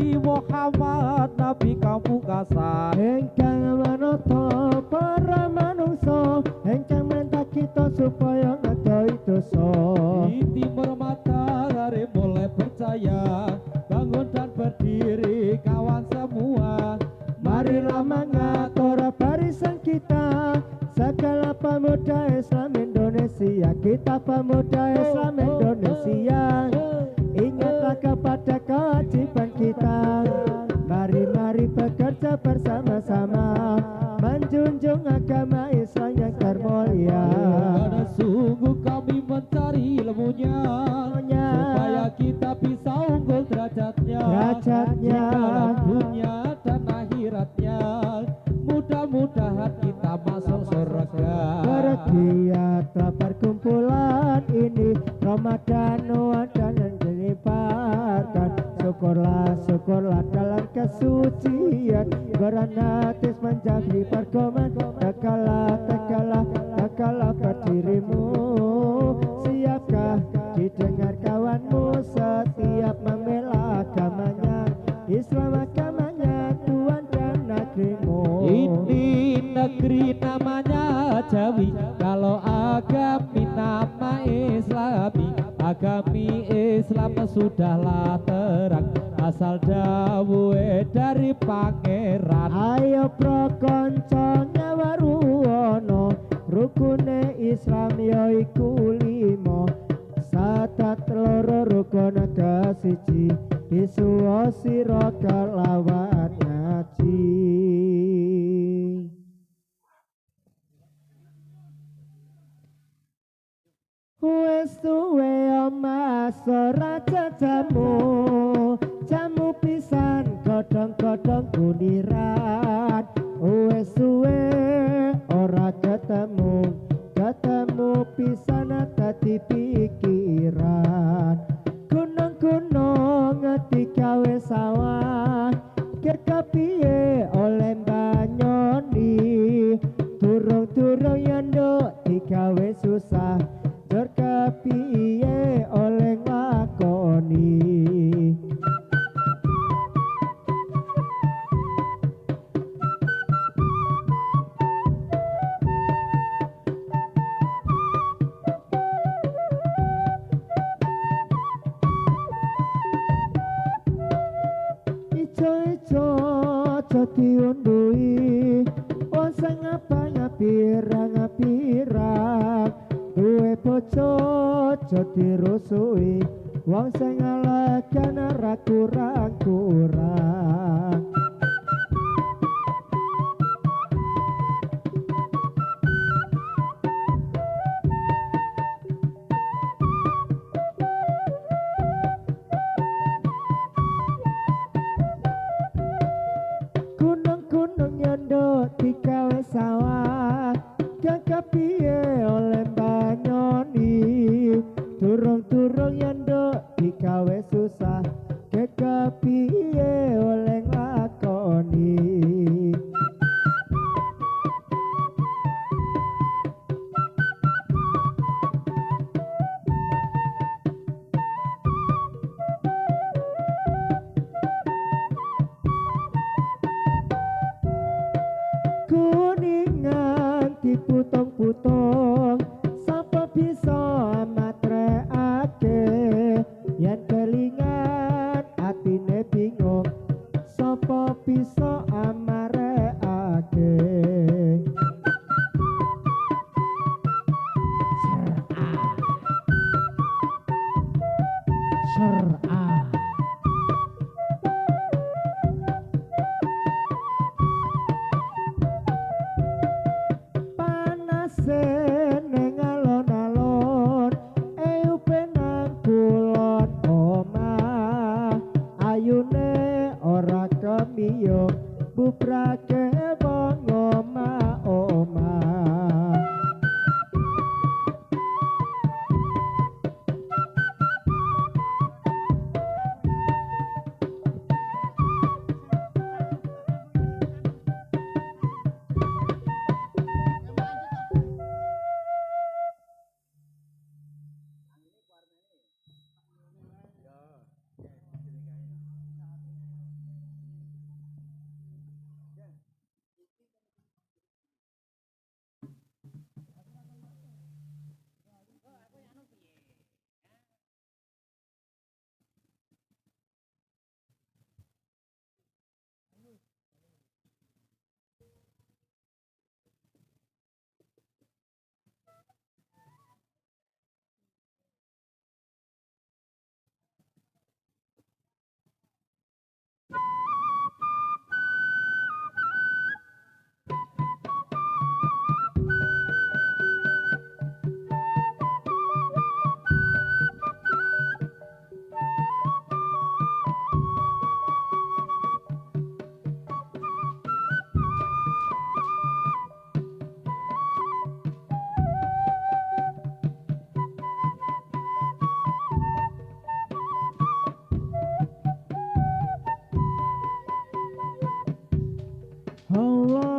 Nabi Muhammad Nabi kamungkasan Engkang manata para manungsa engkang mentah kita supaya ngadoi dosa. Di timur matahari mulai percaya, bangun dan berdiri kawan semua. Marilah mengatur barisan kita, segala pemuda Islam Indonesia. Kita pemuda Islam Indonesia, ingatlah kepada kewajiban kita. Mari bekerja bersama-sama, menjunjung agama Islam yang termulia. Karena sungguh kami mencari ilmunya, supaya kita bisa unggul derajatnya di dalam dunia dan akhiratnya. Mudah-mudahan kita masuk surga. Bergiatlah perkumpulan ini, Ramadan dan yang dilibatkan. Syukurlah dalam kesucian, beranatis menjadi pergoman. Tegalah berdirimu, siapkah didengar kawanmu setiap membela agamanya, Islam agamanya, Tuhan dan negerimu. Ini negeri namanya Jawi, kalau agami nama Islami. Agami Islam sudahlah terang, asal dawuhe dari pangeran. Ayo pro konco nyawaruwono, rukune Islam yaiku 5. Sadat loro rukun kesiji, pisuwa sira kelawan ngaji. Wes tuwe omas ora jamu pisan godhong-godhong kuniran. Wes suwe ora ketemu pisan dadi pikiran. Gunung-gunung digawe sawah, kepiye oleh banyoni. Durung-durung yanduk digawe susah, dur kepiye oleh nglakoni. Ijo-ijo aja diundui, wong sing ngapirang-ngapirang. Duwe bojo aja dirusui, wong sing elegan ora kurang-kurang. Gunung-gunung nyanduk digawe sawah, kepiye oleh banyoni. Durung-durung nyanduk digawe susah, kepiye oleh nglakoni. Kuningan diputung-putung, sapa bisa matreake. Yen kelingan atine bingung, sapa bisa amareake. Syar'a panase ning alon-alon, penang kulon omah. Ayune ora kemiyung, bubrake wong omah-omah.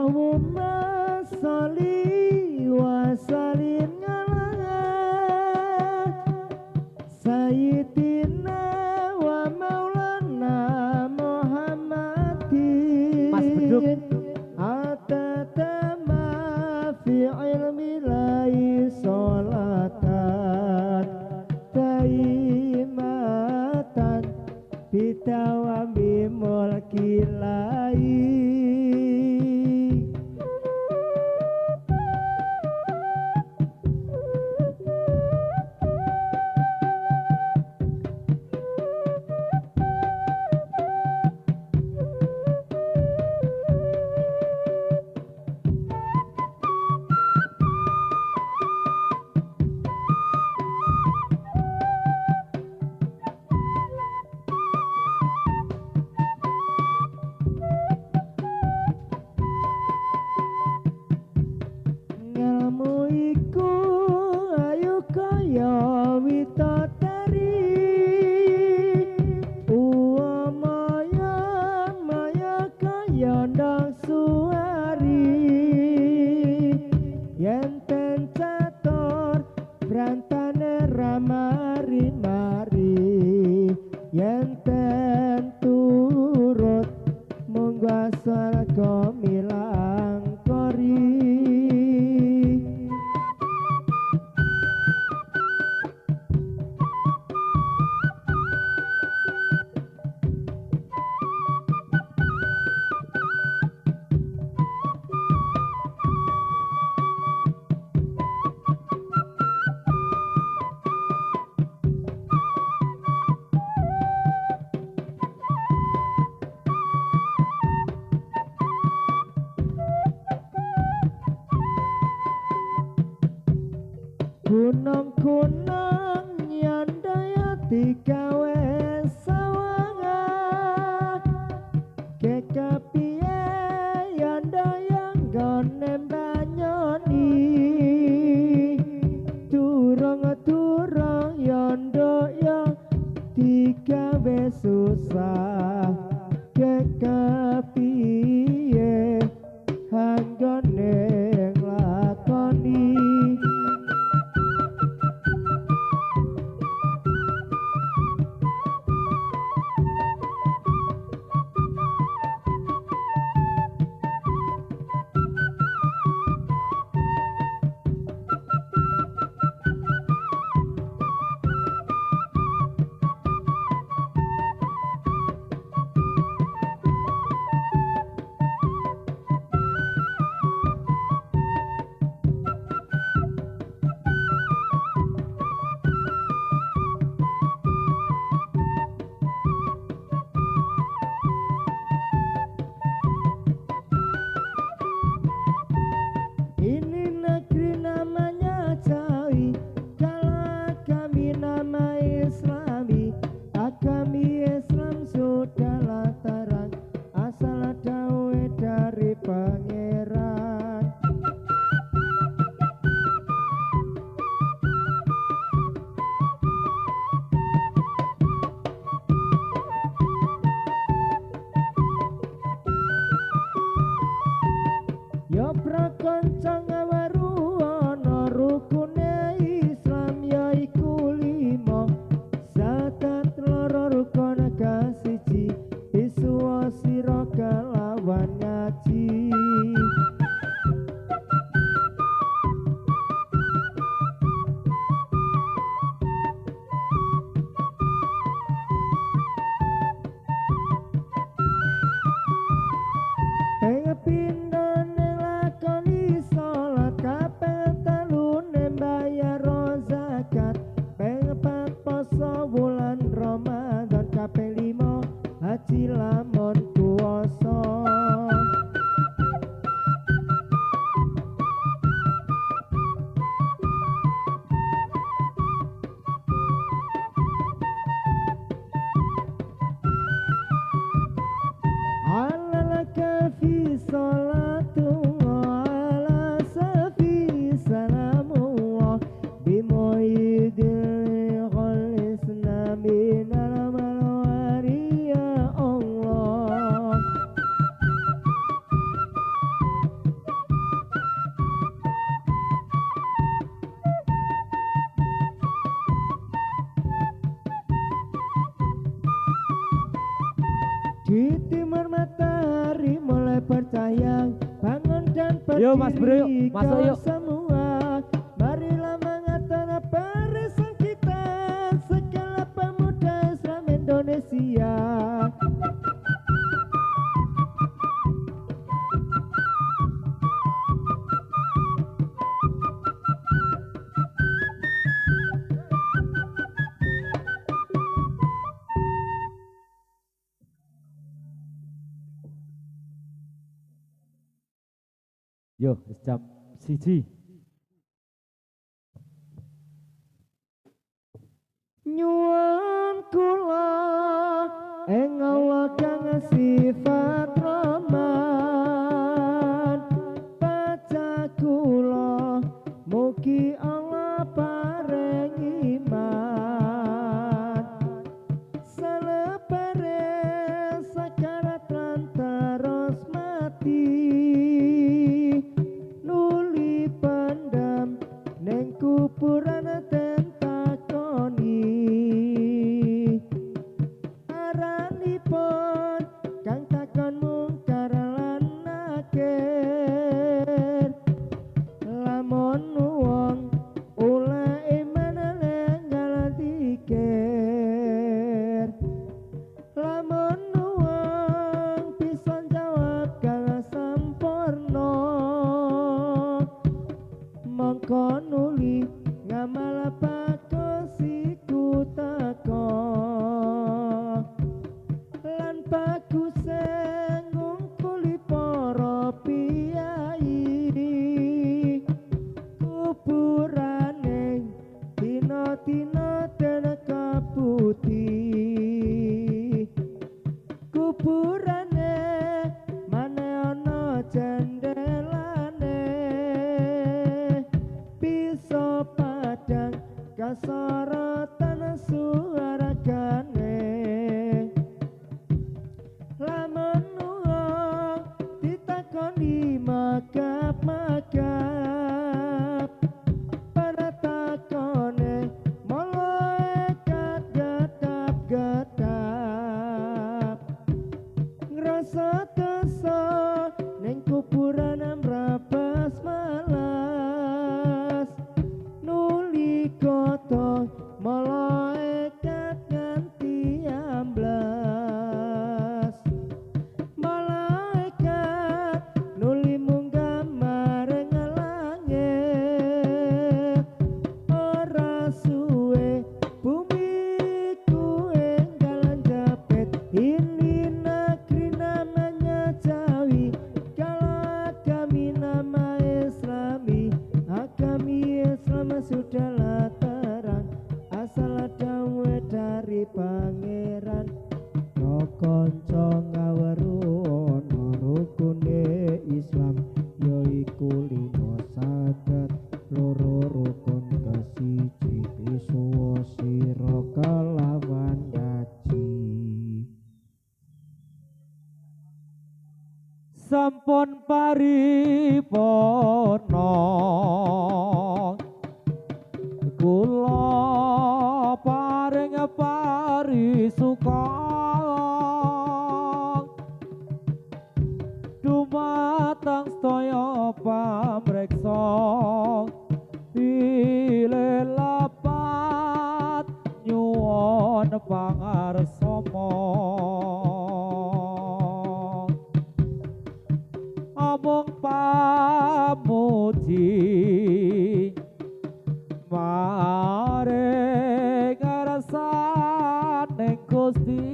Allahumma sholli wa sallim ala Sayyidina wa maulana Muhammadin. Mas Beduk. Atatama fi ilmi lai sholatan taimatan bitawami mulki lai. Gunung-gunung nyandaya digawe sawangan kekapiye yandaya nggone banyoni durung-durung yandaya digawe susah kekapiye hanggone nglakoni. Di timur matahari mulai bercahaya, bangun dan berdiri. Yuk Mas Bro, yuk masuk kau yuk. semua. Marilah mengatakan barisan kita, segala pemuda Islam Indonesia. Yo, jam 1. Nyuwun kula ing Allah kang sifat Rahman, baca kula mugi Allah paring iman, salepare sakarat lan terus mati, nuli pendam ning kuburan aranipun kang takon mungkar lan nakir, lamun wong oleh iman nenggal dikir, lamun wong bisa jawab kang sempurna, mongko nuli ngamal bagus iku teko, lan bagus ngungkuli para piyai, kuburane dina-dina den kaputi, kuburane mane ana jendelane, bisa padang kasorotan suaragane, lamun wong ditakoni magap-magap, pada takone malaikat gedap-gedap, ngrasa dosa ning kuburan mrabas malas, nuli koto malaikat nganti amblas, malaikat nuli munggah marang langit, ora suwe bumi ku enggal jepit, ini negeri namanya Jawi, kalau kami nama Islami, agami Islam sudahlah terang, asal dawe dari pangeran, yo konco ngaweruno rukune Islam, yo iku limo saged loro rukun kasiji, isuwa sira kalawan gaji. Sampun paripurna kula paring parisuka, dumateng sedaya pamreksa dilelapat nyuwun pangarsama, omong pamuji maring ngrasane Gusti,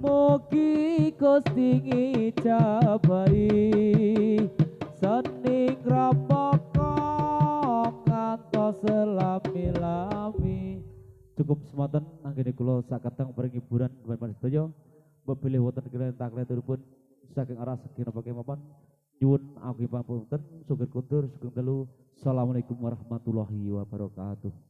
mugi Gusti ngijabahi sening rapaka ngantos selami-lami. Cukup semanten anggene kula saketeng paring hiburan kepada sedaya. Bebelih wonten kalian takleturipun saking arah saking napa kemawon nyuwun agung pangapunten, sugeng kundur, sugeng telu. Assalamualaikum warahmatullahi wabarakatuh.